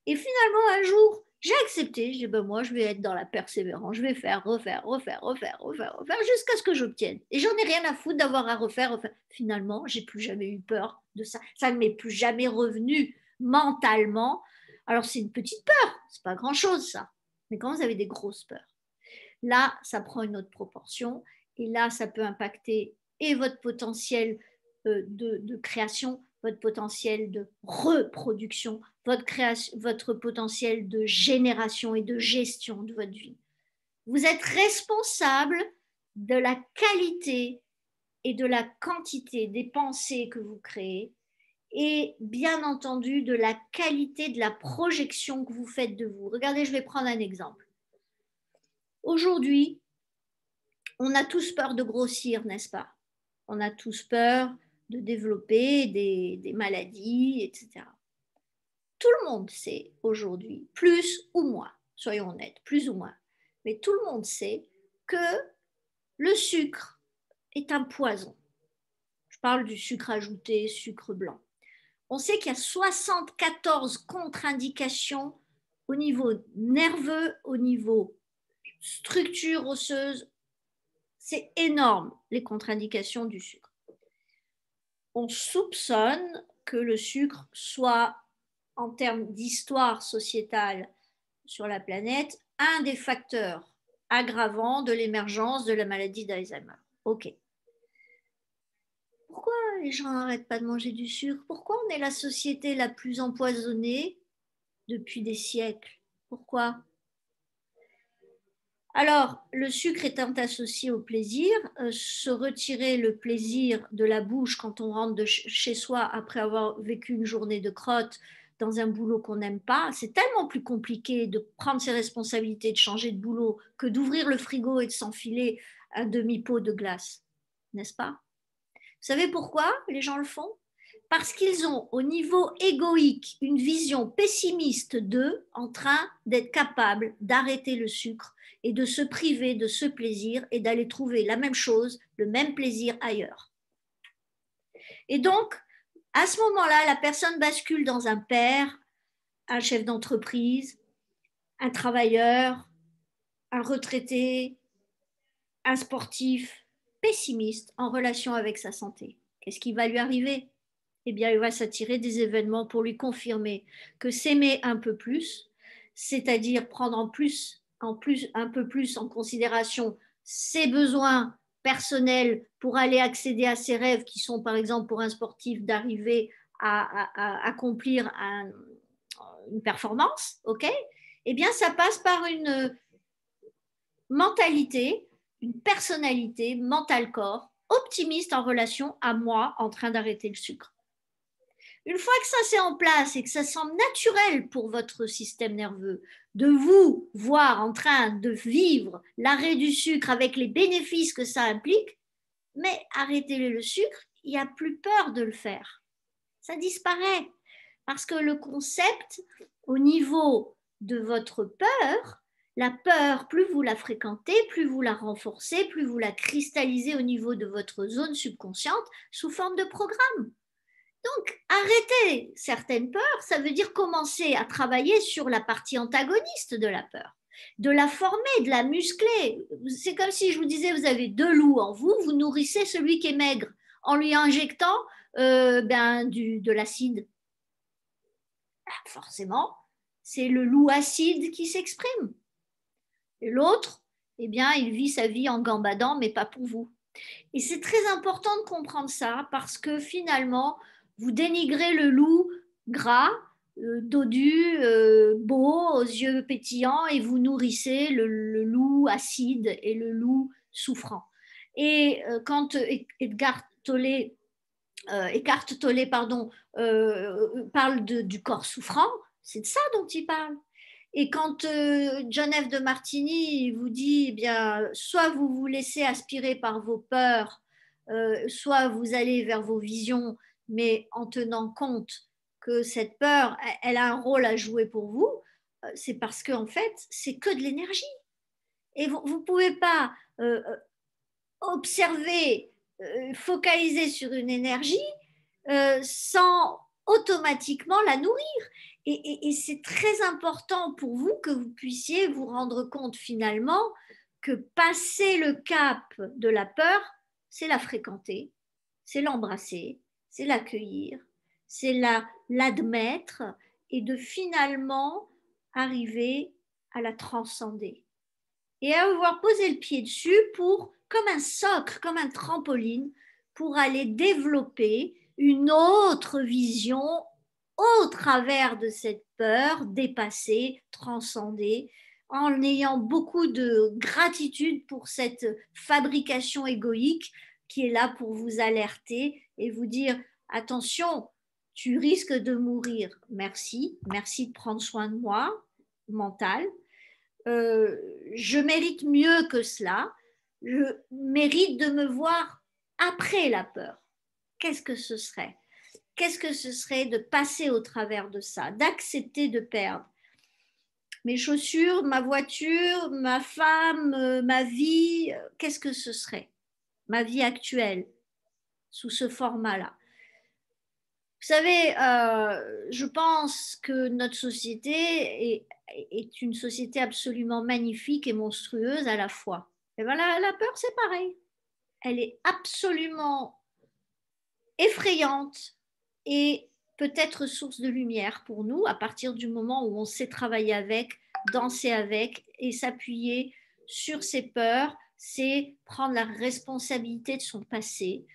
Et finalement, un jour, j'ai accepté. Je dis, ben moi, je vais être dans la persévérance. Je vais faire, refaire, refaire, refaire, refaire, refaire, jusqu'à ce que j'obtienne. Et j'en ai rien à foutre d'avoir à refaire, refaire. Finalement, j'ai plus jamais eu peur de ça. Ça ne m'est plus jamais revenu mentalement. Alors, c'est une petite peur. C'est pas grand-chose, ça. Mais quand vous avez des grosses peurs, là, ça prend une autre proportion. Et là, ça peut impacter et votre potentiel de création, votre potentiel de reproduction, votre potentiel de génération et de gestion de votre vie. Vous êtes responsable de la qualité et de la quantité des pensées que vous créez et bien entendu de la qualité de la projection que vous faites de vous. Regardez, je vais prendre un exemple. Aujourd'hui, on a tous peur de grossir, n'est-ce pas? On a tous peur de développer des maladies, etc. Tout le monde sait aujourd'hui, plus ou moins, soyons honnêtes, plus ou moins, mais tout le monde sait que le sucre est un poison. Je parle du sucre ajouté, sucre blanc. On sait qu'il y a 74 contre-indications au niveau nerveux, au niveau structure osseuse. C'est énorme, les contre-indications du sucre. On soupçonne que le sucre soit, en termes d'histoire sociétale sur la planète, un des facteurs aggravants de l'émergence de la maladie d'Alzheimer. Ok. Pourquoi les gens n'arrêtent pas de manger du sucre? Pourquoi on est la société la plus empoisonnée depuis des siècles? Pourquoi? Alors, le sucre étant associé au plaisir, se retirer le plaisir de la bouche quand on rentre de chez soi après avoir vécu une journée de crotte dans un boulot qu'on n'aime pas, c'est tellement plus compliqué de prendre ses responsabilités, de changer de boulot, que d'ouvrir le frigo et de s'enfiler un demi-pot de glace, n'est-ce pas? Vous savez pourquoi les gens le font? Parce qu'ils ont au niveau égoïque une vision pessimiste d'eux en train d'être capables d'arrêter le sucre et de se priver de ce plaisir et d'aller trouver la même chose, le même plaisir ailleurs. Et donc, à ce moment-là, la personne bascule dans un père, un chef d'entreprise, un travailleur, un retraité, un sportif pessimiste en relation avec sa santé. Qu'est-ce qui va lui arriver? Eh bien, il va s'attirer des événements pour lui confirmer que s'aimer un peu plus, c'est-à-dire prendre un peu plus en considération ses besoins personnels pour aller accéder à ses rêves, qui sont par exemple pour un sportif d'arriver à accomplir une performance, ok? Eh bien, ça passe par une mentalité, une personnalité, mental-corps, optimiste en relation à moi en train d'arrêter le sucre. Une fois que ça c'est en place et que ça semble naturel pour votre système nerveux de vous voir en train de vivre l'arrêt du sucre avec les bénéfices que ça implique, mais arrêtez le sucre, il n'y a plus peur de le faire. Ça disparaît parce que le concept au niveau de votre peur, la peur, plus vous la fréquentez, plus vous la renforcez, plus vous la cristallisez au niveau de votre zone subconsciente sous forme de programme. Donc, arrêter certaines peurs, ça veut dire commencer à travailler sur la partie antagoniste de la peur, de la former, de la muscler. C'est comme si je vous disais, vous avez deux loups en vous, vous nourrissez celui qui est maigre en lui injectant de l'acide. Forcément, c'est le loup acide qui s'exprime. Et l'autre, eh bien, il vit sa vie en gambadant, mais pas pour vous. Et c'est très important de comprendre ça parce que finalement, vous dénigrez le loup gras, dodu, beau, aux yeux pétillants, et vous nourrissez le loup acide et le loup souffrant. Et quand Eckhart Tolle parle du corps souffrant, c'est de ça dont il parle. Et quand John F. de Martini vous dit, eh bien, soit vous vous laissez aspirer par vos peurs, soit vous allez vers vos visions, mais en tenant compte que cette peur, elle a un rôle à jouer pour vous, c'est parce qu'en fait, c'est que de l'énergie. Et vous ne pouvez pas observer, focaliser sur une énergie sans automatiquement la nourrir. Et c'est très important pour vous que vous puissiez vous rendre compte finalement que passer le cap de la peur, c'est la fréquenter, c'est l'embrasser, c'est l'accueillir, c'est l'admettre et de finalement arriver à la transcender et à avoir posé le pied dessus pour, comme un socle, comme un trampoline, pour aller développer une autre vision au travers de cette peur, dépasser, transcender, en ayant beaucoup de gratitude pour cette fabrication égoïque qui est là pour vous alerter et vous dire, attention, tu risques de mourir. Merci, merci de prendre soin de moi, mental. Je mérite mieux que cela. Je mérite de me voir après la peur. Qu'est-ce que ce serait? Qu'est-ce que ce serait de passer au travers de ça, d'accepter de perdre mes chaussures, ma voiture, ma femme, ma vie? Qu'est-ce que ce serait? Ma vie actuelle, sous ce format-là. Vous savez, je pense que notre société est une société absolument magnifique et monstrueuse à la fois. Et ben la peur, c'est pareil. Elle est absolument effrayante et peut-être source de lumière pour nous à partir du moment où on sait travailler avec, danser avec et s'appuyer sur ses peurs, c'est prendre la responsabilité de son passé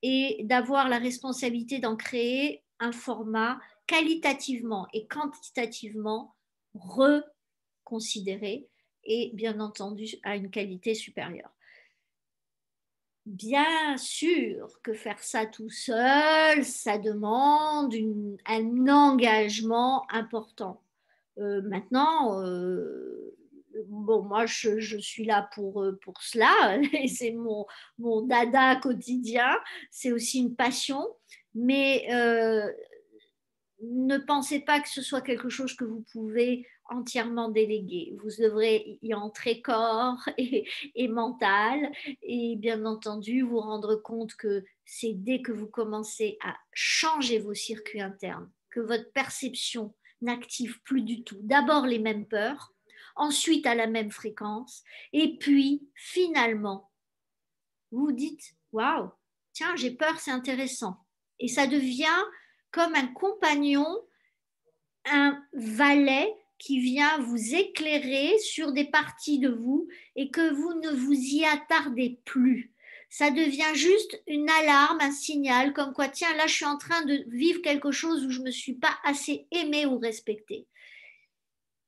et d'avoir la responsabilité d'en créer un format qualitativement et quantitativement reconsidéré et bien entendu à une qualité supérieure. Bien sûr que faire ça tout seul, ça demande un engagement important. Maintenant, bon, moi, je suis là pour cela, et c'est mon dada quotidien, c'est aussi une passion, mais ne pensez pas que ce soit quelque chose que vous pouvez entièrement déléguer. Vous devrez y entrer corps et mental et bien entendu vous rendre compte que c'est dès que vous commencez à changer vos circuits internes que votre perception n'active plus du tout d'abord les mêmes peurs, ensuite à la même fréquence et puis finalement vous vous dites waouh, tiens, j'ai peur, c'est intéressant. Et ça devient comme un compagnon, un valet qui vient vous éclairer sur des parties de vous et que vous ne vous y attardez plus. Ça devient juste une alarme, un signal comme quoi, tiens, là, je suis en train de vivre quelque chose où je ne me suis pas assez aimée ou respectée.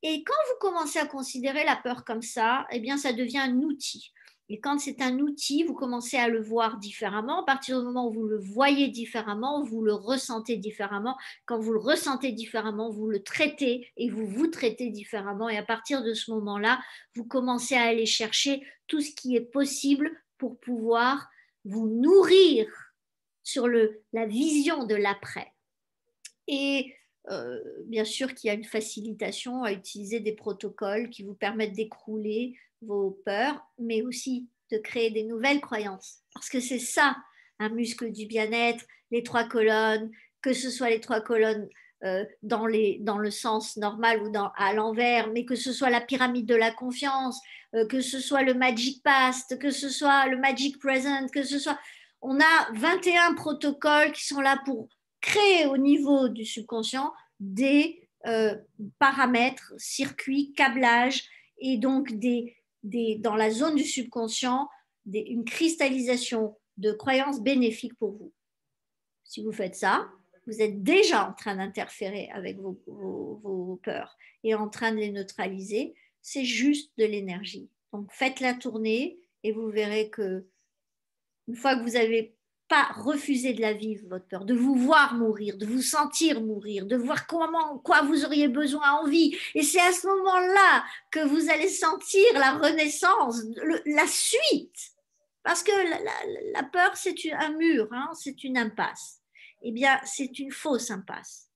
Et quand vous commencez à considérer la peur comme ça, eh bien, ça devient un outil. Et quand c'est un outil, vous commencez à le voir différemment. À partir du moment où vous le voyez différemment, vous le ressentez différemment. Quand vous le ressentez différemment, vous le traitez et vous vous traitez différemment. Et à partir de ce moment-là, vous commencez à aller chercher tout ce qui est possible pour pouvoir vous nourrir sur la vision de l'après. Et bien sûr qu'il y a une facilitation à utiliser des protocoles qui vous permettent d'écrouler vos peurs, mais aussi de créer des nouvelles croyances. Parce que c'est ça, un muscle du bien-être, les trois colonnes, que ce soit les trois colonnes dans le sens normal ou à l'envers, mais que ce soit la pyramide de la confiance, que ce soit le Magic Past, que ce soit le Magic Present, que ce soit... On a 21 protocoles qui sont là pour créer au niveau du subconscient des paramètres, circuits, câblages et donc dans la zone du subconscient une cristallisation de croyances bénéfiques pour vous. Si vous faites ça, vous êtes déjà en train d'interférer avec vos peurs et en train de les neutraliser. C'est juste de l'énergie. Donc faites-la tourner et vous verrez que une fois que vous avez pas refuser de la vivre, votre peur, de vous voir mourir, de vous sentir mourir, de voir quoi vous auriez besoin, envie. Et c'est à ce moment-là que vous allez sentir la renaissance, la suite. Parce que la peur, c'est un mur, hein, c'est une impasse. Eh bien, c'est une fausse impasse.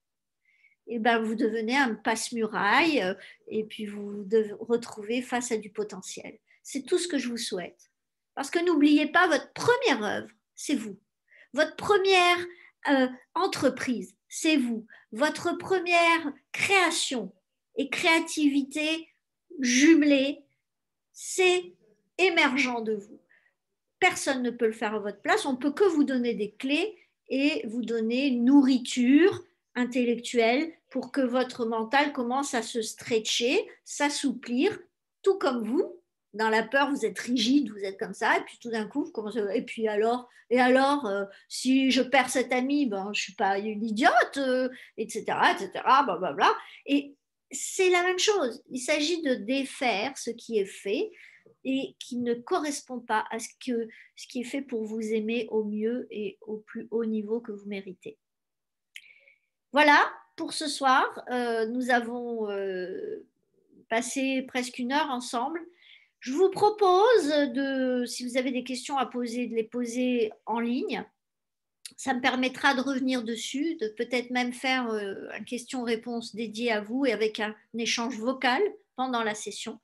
Et bien, vous devenez un passe-muraille et puis vous vous retrouvez face à du potentiel. C'est tout ce que je vous souhaite. Parce que n'oubliez pas, votre première œuvre, c'est vous. Votre première entreprise, c'est vous. Votre première création et créativité jumelée, c'est émergent de vous. Personne ne peut le faire à votre place. On ne peut que vous donner des clés et vous donner une nourriture intellectuelle pour que votre mental commence à se stretcher, s'assouplir, tout comme vous. Dans la peur, vous êtes rigide, vous êtes comme ça, et puis tout d'un coup, vous commencez, et puis alors, si je perds cet ami, ben, je ne suis pas une idiote, etc., etc., blablabla. Et c'est la même chose. Il s'agit de défaire ce qui est fait et qui ne correspond pas à ce qui est fait pour vous aimer au mieux et au plus haut niveau que vous méritez. Voilà, pour ce soir, nous avons passé presque 1 heure ensemble. Je vous propose si vous avez des questions à poser, de les poser en ligne. Ça me permettra de revenir dessus, de peut-être même faire un question-réponse dédié à vous et avec un échange vocal pendant la session.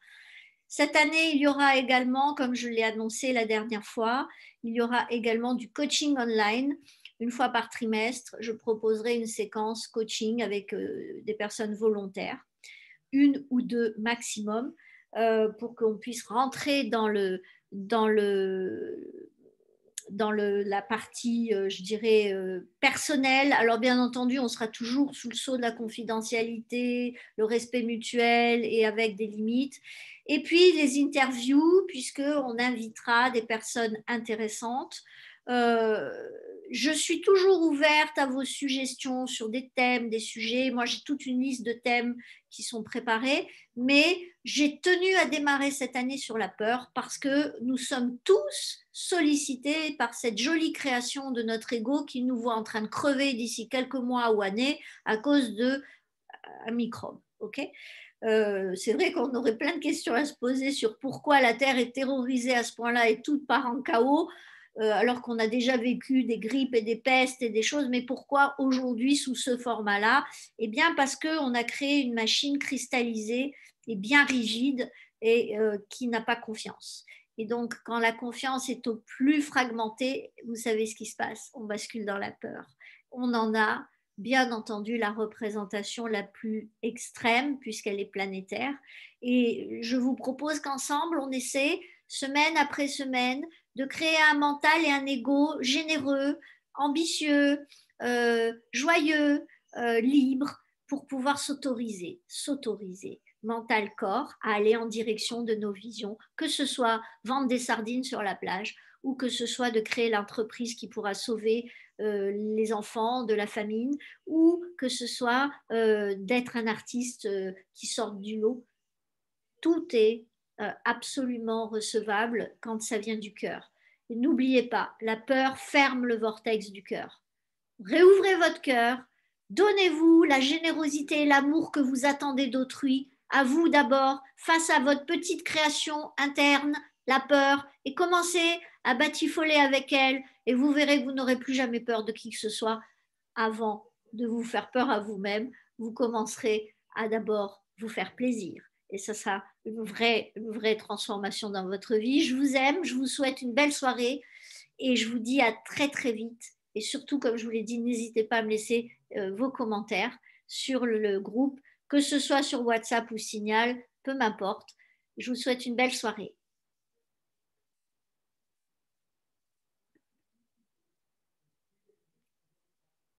Cette année, il y aura également, comme je l'ai annoncé la dernière fois, il y aura également du coaching online. 1 fois par trimestre, je proposerai une séquence coaching avec des personnes volontaires, 1 ou 2 maximum, pour qu'on puisse rentrer dans la partie, je dirais, personnelle. Alors, bien entendu, on sera toujours sous le sceau de la confidentialité, le respect mutuel et avec des limites. Et puis, les interviews, puisqu'on invitera des personnes intéressantes. Je suis toujours ouverte à vos suggestions sur des thèmes, des sujets. Moi, j'ai toute une liste de thèmes qui sont préparés, mais j'ai tenu à démarrer cette année sur la peur parce que nous sommes tous sollicités par cette jolie création de notre ego qui nous voit en train de crever d'ici quelques mois ou années à cause d'un microbe. Okay, c'est vrai qu'on aurait plein de questions à se poser sur pourquoi la Terre est terrorisée à ce point-là et tout part en chaos. Alors qu'on a déjà vécu des grippes et des pestes et des choses, mais pourquoi aujourd'hui sous ce format-là? Eh bien parce qu'on a créé une machine cristallisée et bien rigide et qui n'a pas confiance. Et donc quand la confiance est au plus fragmentée, vous savez ce qui se passe, on bascule dans la peur. On en a bien entendu la représentation la plus extrême puisqu'elle est planétaire. Et je vous propose qu'ensemble, on essaie, semaine après semaine, de créer un mental et un ego généreux, ambitieux, joyeux, libre, pour pouvoir s'autoriser, mental, corps, à aller en direction de nos visions, que ce soit vendre des sardines sur la plage ou que ce soit de créer l'entreprise qui pourra sauver les enfants de la famine, ou que ce soit d'être un artiste qui sort du lot. Tout est absolument recevable quand ça vient du cœur. N'oubliez pas, la peur ferme le vortex du cœur. Réouvrez votre cœur, donnez-vous la générosité et l'amour que vous attendez d'autrui, à vous d'abord, face à votre petite création interne, la peur, et commencez à batifoler avec elle, et vous verrez que vous n'aurez plus jamais peur de qui que ce soit avant de vous faire peur à vous-même. Vous commencerez à d'abord vous faire plaisir. Et ça sera une vraie transformation dans votre vie. Je vous aime, je vous souhaite une belle soirée et je vous dis à très très vite. Et surtout, comme je vous l'ai dit, n'hésitez pas à me laisser vos commentaires sur le groupe, que ce soit sur WhatsApp ou Signal, peu m'importe. Je vous souhaite une belle soirée.